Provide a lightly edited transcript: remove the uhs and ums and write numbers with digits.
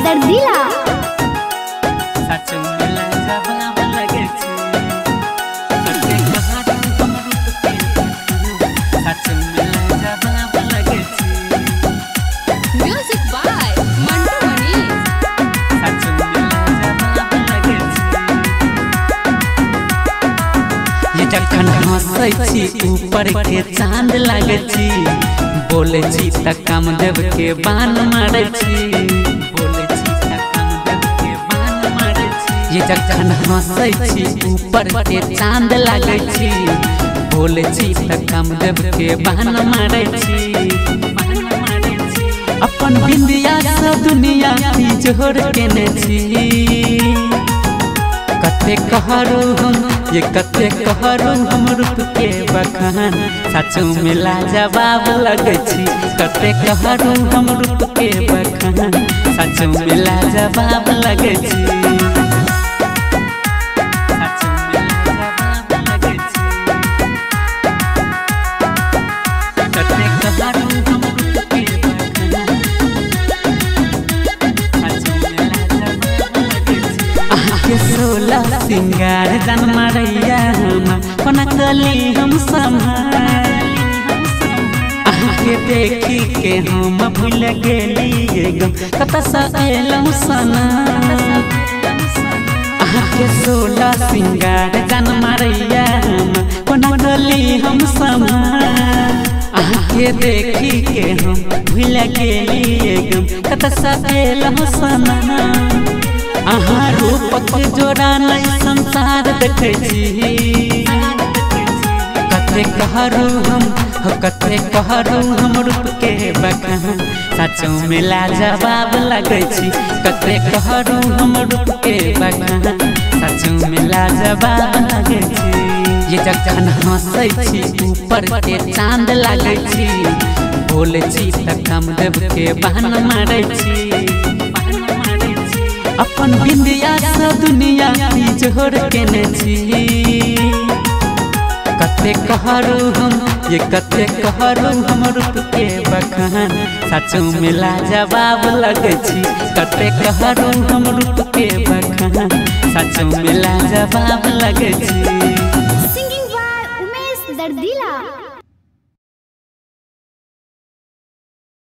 दर्दिला music by Mantu मनी। ये जखन हंसै छी ऊपर के चांद लागे छी, बोले छी त कामदेव के बाण मारे छी, बोले छी त कामदेव के बाण मारे छी। ये जखन हंसै छी ऊपर के चांद लागे छी, बोले छी त कामदेव के बाण मारे छी। अपन बिंदिया से दुनिया जोर केने छी, कते कहरो हम ये कते कहरो हम रूप के बखान, सचो में लाजवाब लगे छी। कते कहरो हम रूप के बखान, सचो में लाजवाब लगे छी। सोलह सिंगार जन मारैया हम कोना कली हम संभाल, के देखी के हम भूल गेली गम कतऽ सँ एलहुँ सना। के सोलह सिंगार जन मारैया हम कोना कली हम संभाल, के देखी के हम भूल गेली गम कतऽ सँ एलहुँ सना। अहाँ रूपक जोड़ा नहीं संसार देखे छी, कते कहरो हम रूप के बखान, सचो में लाजवाब लगे छी। कते कहरो हम रूप के बखान, सचो में लाजवाब लगे छी। ये जखन हंसै छी ऊपर के चांद लागे छी, बोले छी त कामदेव के बाण मारे छी। अपन बिंदिया से दुनिया जोर केने छी, कते कहरो हम ये कते कहरो हम रूप के बखान, सचो में लाजवाब लगे छी। कते कहरो हम रूप के बखान, सचो में लाजवाब लगे छी।